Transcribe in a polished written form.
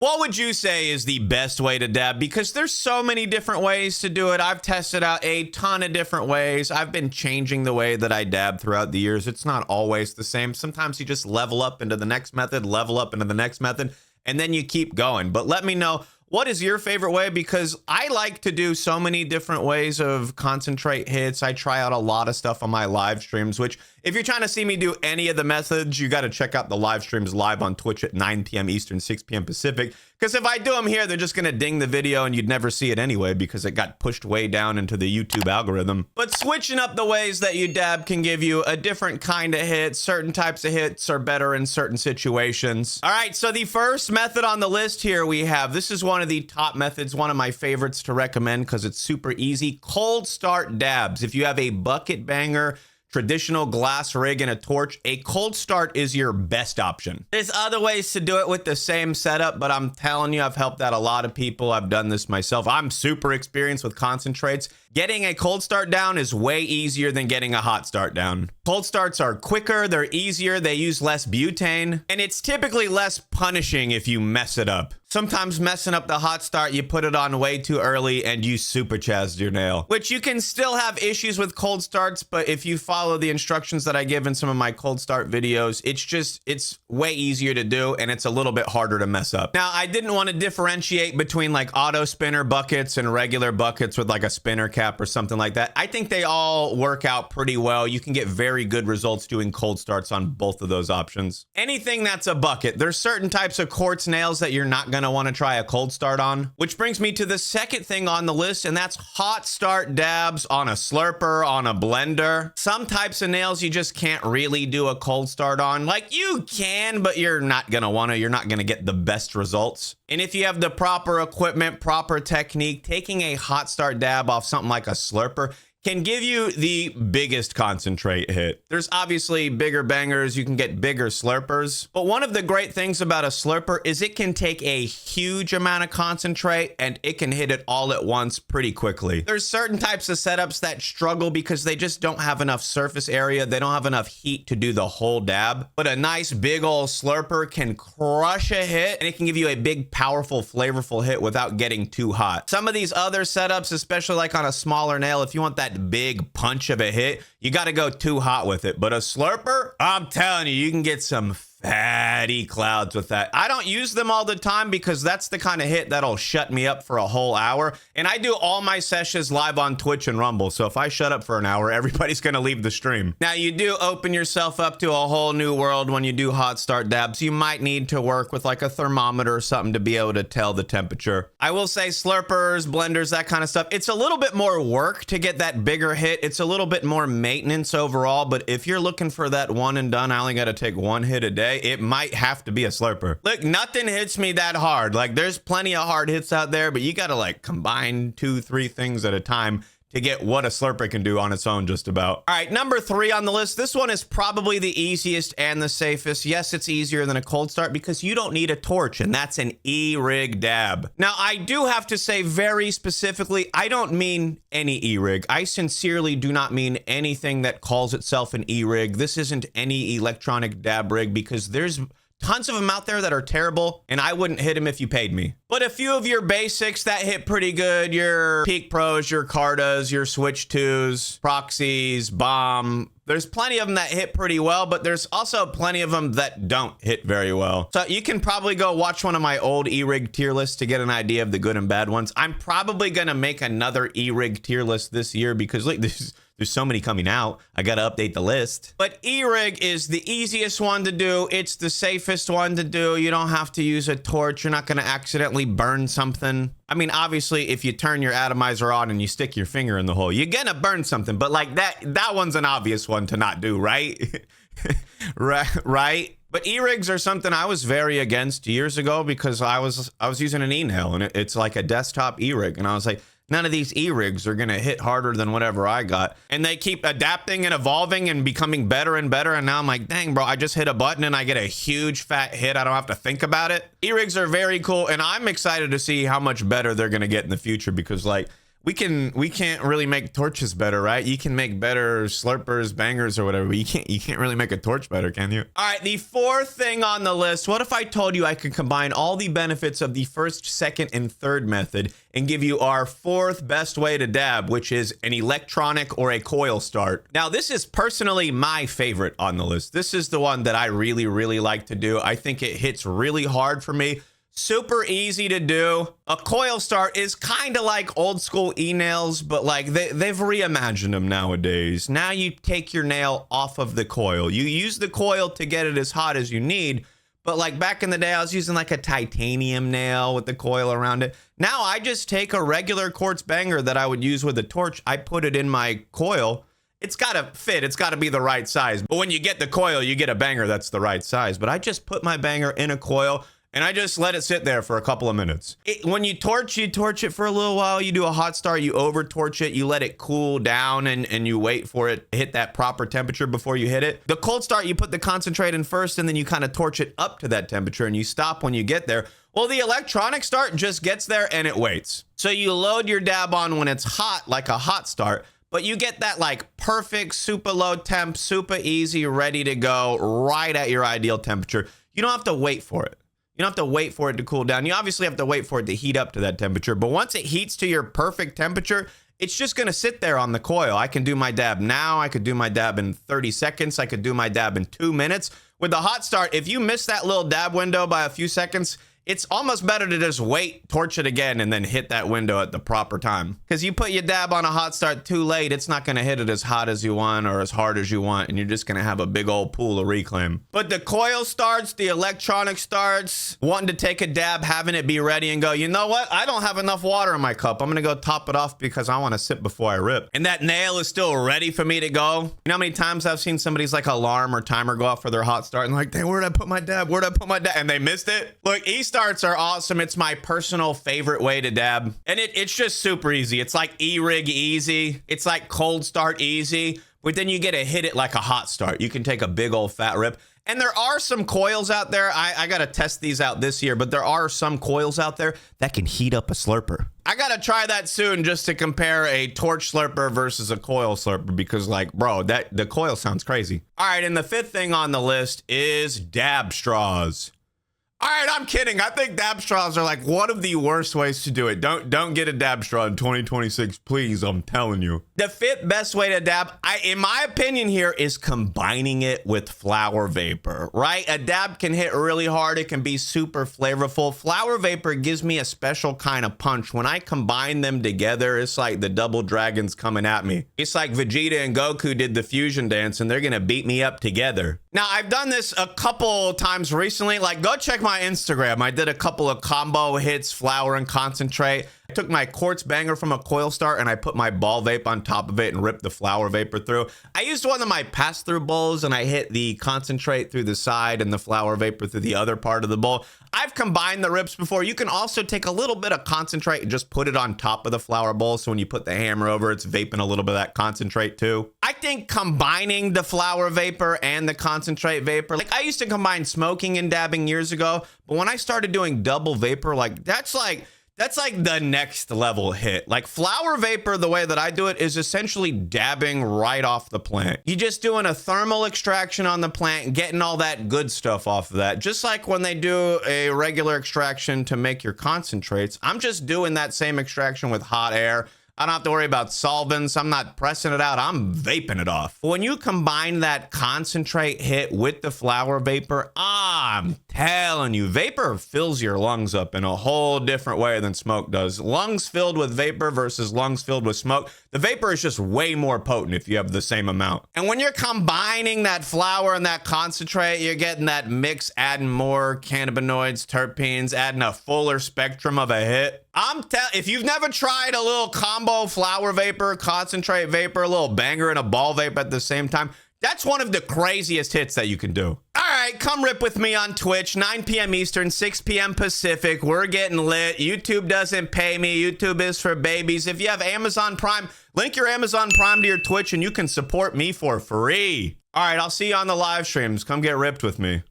What would you say is the best way to dab? Because there's so many different ways to do it. I've tested out a ton of different ways. I've been changing the way that I dab throughout the years. It's not always the same. Sometimes you just level up into the next method, level up into the next method, and then you keep going. But let me know, what is your favorite way? Because I like to do so many different ways of concentrate hits. I try out a lot of stuff on my live streams, which if you're trying to see me do any of the methods, you got to check out the live streams live on Twitch at 9 p.m. Eastern, 6 p.m. Pacific. Because if I do them here, they're just going to ding the video and you'd never see it anyway because it got pushed way down into the YouTube algorithm. But switching up the ways that you dab can give you a different kind of hit. Certain types of hits are better in certain situations. All right, so the first method on the list here we have, this is one of the top methods, one of my favorites to recommend because it's super easy. Cold start dabs. If you have a bucket banger, traditional glass rig and a torch, a cold start is your best option. There's other ways to do it with the same setup, but I'm telling you, I've helped out a lot of people. I've done this myself. I'm super experienced with concentrates. Getting a cold start down is way easier than getting a hot start down. Cold starts are quicker, they're easier, they use less butane, and it's typically less punishing if you mess it up. Sometimes messing up the hot start, you put it on way too early and you super chazzed your nail. Which you can still have issues with cold starts, but if you follow the instructions that I give in some of my cold start videos, it's way easier to do and it's a little bit harder to mess up. Now, I didn't want to differentiate between like auto spinner buckets and regular buckets with like a spinner cap or something like that. I think they all work out pretty well. You can get very good results doing cold starts on both of those options. Anything that's a bucket, there's certain types of quartz nails that you're not going to want to try a cold start on, which brings me to the second thing on the list, and that's hot start dabs on a slurper, on a blender. Some types of nails you just can't really do a cold start on. Like you can, but you're not going to want to. You're not going to get the best results. And if you have the proper equipment, proper technique, taking a hot start dab off something like a slurper can give you the biggest concentrate hit. There's obviously bigger bangers, you can get bigger slurpers, but one of the great things about a slurper is it can take a huge amount of concentrate and it can hit it all at once pretty quickly. There's certain types of setups that struggle because they just don't have enough surface area, they don't have enough heat to do the whole dab, but a nice big old slurper can crush a hit and it can give you a big, powerful, flavorful hit without getting too hot. Some of these other setups, especially like on a smaller nail, if you want that big punch of a hit, you got to go too hot with it. But a slurper, I'm telling you, you can get some fatty clouds with that. I don't use them all the time because that's the kind of hit that'll shut me up for a whole hour. And I do all my sessions live on Twitch and Rumble. So if I shut up for an hour, everybody's going to leave the stream. Now you do open yourself up to a whole new world when you do hot start dabs. You might need to work with like a thermometer or something to be able to tell the temperature. I will say slurpers, blenders, that kind of stuff, it's a little bit more work to get that bigger hit. It's a little bit more maintenance overall. But if you're looking for that one and done, I only got to take one hit a day, it might have to be a slurper. Look, nothing hits me that hard. Like there's plenty of hard hits out there, but you got to like combine 2-3 things at a time to get what a slurper can do on its own just about. All right, number 3 on the list. This one is probably the easiest and the safest. Yes, it's easier than a cold start because you don't need a torch, and that's an E-rig dab. Now, I do have to say very specifically, I don't mean any E-rig. I sincerely do not mean anything that calls itself an E-rig. This isn't any electronic dab rig because there's tons of them out there that are terrible, and I wouldn't hit them if you paid me. But a few of your basics that hit pretty good, your Peak Pros, your Cartas, your Switch 2s, Proxies, Bomb, there's plenty of them that hit pretty well, but there's also plenty of them that don't hit very well. So you can probably go watch one of my old E-rig tier lists to get an idea of the good and bad ones. I'm probably gonna make another E-rig tier list this year because look, there's so many coming out. I got to update the list. But E-rig is the easiest one to do. It's the safest one to do. You don't have to use a torch. You're not going to accidentally burn something. I mean, obviously, if you turn your atomizer on and you stick your finger in the hole, you're going to burn something. But like that one's an obvious one to not do, right? Right? But E-rigs are something I was very against years ago because I was using an E-nail and it's like a desktop E-rig. And I was like, none of these E-rigs are going to hit harder than whatever I got. And they keep adapting and evolving and becoming better and better. And now I'm like, dang, bro, I just hit a button and I get a huge fat hit. I don't have to think about it. E-rigs are very cool. And I'm excited to see how much better they're going to get in the future because like we can't really make torches better, right? You can make better slurpers, bangers, or whatever, but you can't really make a torch better, can you? All right, the fourth thing on the list. What if I told you I could combine all the benefits of the first, second, and third method and give you our fourth best way to dab, which is an electronic or a coil start? Now, this is personally my favorite on the list. This is the one that I really, really like to do. I think it hits really hard for me. Super easy to do. A coil start is kind of like old school e-nails, but like they've reimagined them nowadays. Now you take your nail off of the coil. You use the coil to get it as hot as you need, but like back in the day, I was using like a titanium nail with the coil around it. Now I just take a regular quartz banger that I would use with a torch. I put it in my coil. It's got to fit. It's got to be the right size. But when you get the coil, you get a banger that's the right size. But I just put my banger in a coil, and I just let it sit there for a couple of minutes. When you torch it for a little while. You do a hot start, you over torch it, you let it cool down, and you wait for it to hit that proper temperature before you hit it. The cold start, you put the concentrate in first, and then you kind of torch it up to that temperature, and you stop when you get there. Well, the electronic start just gets there and it waits. So you load your dab on when it's hot, like a hot start, but you get that like perfect, super low temp, super easy, ready to go, right at your ideal temperature. You don't have to wait for it. You don't have to wait for it to cool down. You obviously have to wait for it to heat up to that temperature. But once it heats to your perfect temperature, it's just going to sit there on the coil. I can do my dab now. I could do my dab in 30 seconds. I could do my dab in 2 minutes. With the hot start, if you miss that little dab window by a few seconds, it's almost better to just wait, torch it again, and then hit that window at the proper time. Because you put your dab on a hot start too late, it's not going to hit it as hot as you want or as hard as you want, and you're just going to have a big old pool of reclaim. But the coil starts, the electronic starts, wanting to take a dab, having it be ready and go, you know what? I don't have enough water in my cup. I'm going to go top it off because I want to sip before I rip. And that nail is still ready for me to go. You know how many times I've seen somebody's like alarm or timer go off for their hot start and like, hey, where'd I put my dab? Where'd I put my dab? And they missed it. Look, starts are awesome. It's my personal favorite way to dab, and it's just super easy. It's like e-rig easy. It's like cold start easy, but then you get to hit it like a hot start. You can take a big old fat rip. And there are some coils out there. I got to test these out this year, but there are some coils out there that can heat up a slurper. I got to try that soon just to compare a torch slurper versus a coil slurper because, like, bro, the coil sounds crazy. All right, and the fifth thing on the list is dab straws. All right, I'm kidding. I think dab straws are like one of the worst ways to do it. Don't get a dab straw in 2026, please. I'm telling you. The fifth best way to dab, in my opinion here, is combining it with flower vapor, right? A dab can hit really hard. It can be super flavorful. Flower vapor gives me a special kind of punch. When I combine them together, it's like the double dragons coming at me. It's like Vegeta and Goku did the fusion dance, and they're going to beat me up together. Now, I've done this a couple times recently. Like, go check my Instagram. I did a couple of combo hits, flower and concentrate. I took my quartz banger from a coil start and I put my ball vape on top of it and ripped the flower vapor through. I used one of my pass-through bowls and I hit the concentrate through the side and the flower vapor through the other part of the bowl. I've combined the rips before. You can also take a little bit of concentrate and just put it on top of the flower bowl, so when you put the hammer over, it's vaping a little bit of that concentrate too. I think combining the flower vapor and the concentrate vapor, like I used to combine smoking and dabbing years ago, but when I started doing double vapor, like that's like the next level hit. Like flower vapor, the way that I do it is essentially dabbing right off the plant. You're just doing a thermal extraction on the plant, getting all that good stuff off of that. Just like when they do a regular extraction to make your concentrates, I'm just doing that same extraction with hot air. I don't have to worry about solvents. I'm not pressing it out. I'm vaping it off. When you combine that concentrate hit with the flower vapor, I'm telling you, vapor fills your lungs up in a whole different way than smoke does. Lungs filled with vapor versus lungs filled with smoke. The vapor is just way more potent if you have the same amount. And when you're combining that flower and that concentrate, you're getting that mix, adding more cannabinoids, terpenes, adding a fuller spectrum of a hit. If you've never tried a little combo flower vapor, concentrate vapor, a little banger and a ball vape at the same time, that's one of the craziest hits that you can do. All right, come rip with me on Twitch, 9 p.m. Eastern, 6 p.m. Pacific. We're getting lit. YouTube doesn't pay me. YouTube is for babies. If you have Amazon Prime, link your Amazon Prime to your Twitch and you can support me for free. All right, I'll see you on the live streams. Come get ripped with me.